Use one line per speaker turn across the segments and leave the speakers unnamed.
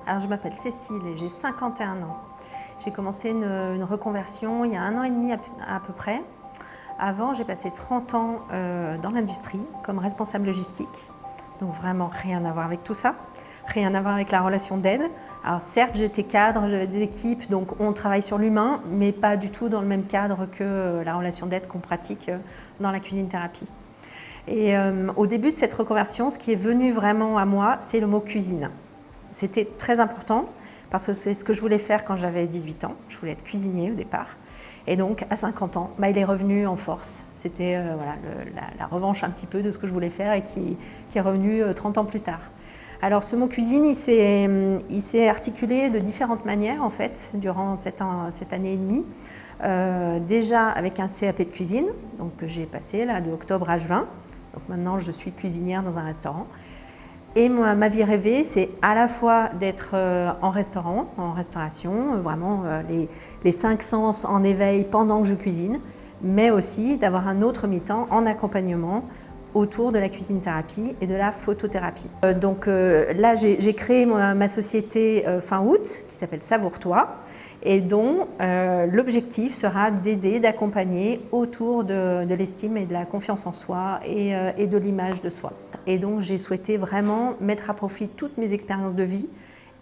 Alors, je m'appelle Cécile et j'ai 51 ans. J'ai commencé une reconversion il y a 1 an et demi à peu près. Avant, j'ai passé 30 ans dans l'industrie comme responsable logistique. Donc vraiment rien à voir avec tout ça, rien à voir avec la relation d'aide. Alors certes, j'étais cadre, j'avais des équipes, donc on travaille sur l'humain, mais pas du tout dans le même cadre que la relation d'aide qu'on pratique dans la cuisine thérapie. Et au début de cette reconversion, ce qui est venu vraiment à moi, c'est le mot cuisine. C'était très important parce que c'est ce que je voulais faire quand j'avais 18 ans. Je voulais être cuisinier au départ. Et donc, à 50 ans, il est revenu en force. C'était voilà, la revanche un petit peu de ce que je voulais faire et qui est revenu 30 ans plus tard. Alors, ce mot cuisine, il s'est articulé de différentes manières, en fait, durant cette année et demie. Déjà avec un CAP de cuisine, donc, que j'ai passé là, de octobre à juin. Donc maintenant, je suis cuisinière dans un restaurant. Et ma vie rêvée, c'est à la fois d'être en restaurant, en restauration, vraiment les 5 sens en éveil pendant que je cuisine, mais aussi d'avoir un autre mi-temps en accompagnement autour de la cuisine thérapie et de la photothérapie. Donc là, j'ai créé ma société fin août qui s'appelle Savoure-toi et dont l'objectif sera d'aider, d'accompagner autour de l'estime et de la confiance en soi et de l'image de soi. Et donc j'ai souhaité vraiment mettre à profit toutes mes expériences de vie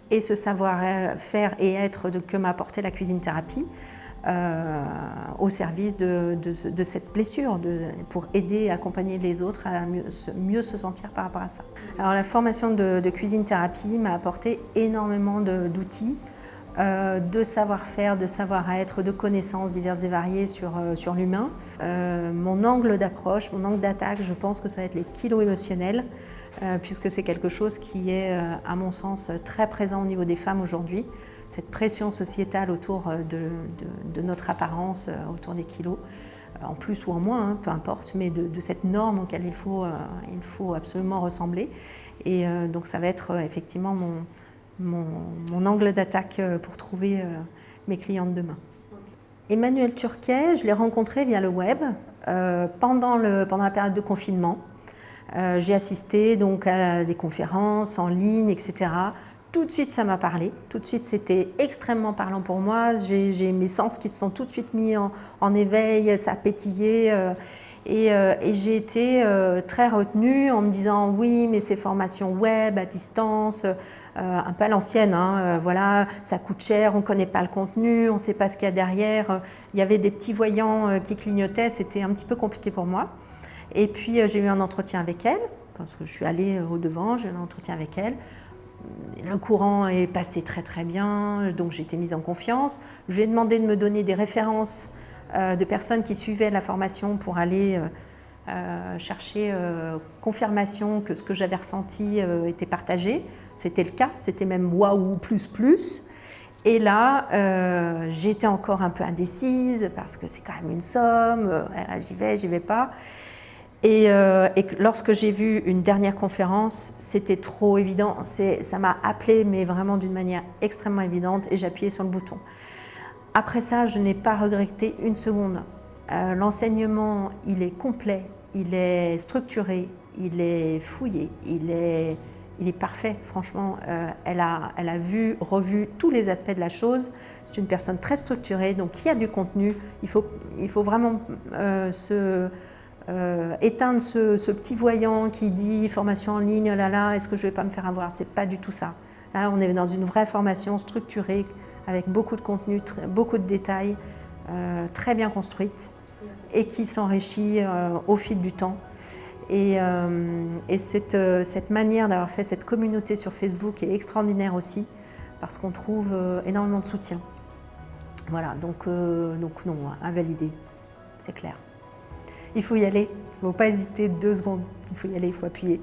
et ce savoir-faire et être que m'a apporté la cuisine thérapie au service de cette blessure, pour aider et accompagner les autres à mieux se sentir par rapport à ça. Alors la formation de cuisine thérapie m'a apporté énormément d'outils, de savoir-faire, de savoir-être, de connaissances diverses et variées sur l'humain. Mon angle d'approche, mon angle d'attaque, je pense que ça va être les kilos émotionnels, puisque c'est quelque chose qui est, à mon sens, très présent au niveau des femmes aujourd'hui. Cette pression sociétale autour de notre apparence, autour des kilos, en plus ou en moins, hein, peu importe, mais de cette norme auquel il faut absolument ressembler. Et donc ça va être effectivement mon angle d'attaque pour trouver mes clientes demain. Emmanuel Turquet, je l'ai rencontré via le web pendant la période de confinement. J'ai assisté donc à des conférences en ligne, etc. Tout de suite, ça m'a parlé. Tout de suite, c'était extrêmement parlant pour moi. J'ai mes sens qui se sont tout de suite mis en éveil, ça a pétillé. Et j'ai été très retenue en me disant oui, mais ces formations web à distance, un peu à l'ancienne, hein, voilà, ça coûte cher, on ne connaît pas le contenu, on ne sait pas ce qu'il y a derrière. Il y avait des petits voyants qui clignotaient, c'était un petit peu compliqué pour moi. Et puis j'ai eu un entretien avec elle, parce que je suis allée au-devant, j'ai eu un entretien avec elle. Le courant est passé très très bien, donc j'ai été mise en confiance. Je lui ai demandé de me donner des références de personnes qui suivaient la formation pour aller chercher confirmation que ce que j'avais ressenti était partagé. C'était le cas, c'était même waouh plus plus. Et là, j'étais encore un peu indécise parce que c'est quand même une somme, j'y vais pas. Et lorsque j'ai vu une dernière conférence, c'était trop évident. Ça m'a appelé, mais vraiment d'une manière extrêmement évidente, et j'ai appuyé sur le bouton. Après ça, je n'ai pas regretté une seconde. L'enseignement, il est complet, il est structuré, il est fouillé, il est parfait. Franchement, elle a revu tous les aspects de la chose. C'est une personne très structurée, donc il y a du contenu. Il faut vraiment éteindre ce petit voyant qui dit formation en ligne, oh là là, est-ce que je ne vais pas me faire avoir? C'est pas du tout ça. Là, on est dans une vraie formation structurée, avec beaucoup de contenu, beaucoup de détails, très bien construite et qui s'enrichit au fil du temps. Et cette manière d'avoir fait cette communauté sur Facebook est extraordinaire aussi, parce qu'on trouve énormément de soutien. Voilà, donc non, à valider, c'est clair. Il faut y aller, il ne faut pas hésiter 2 secondes, il faut y aller, il faut appuyer.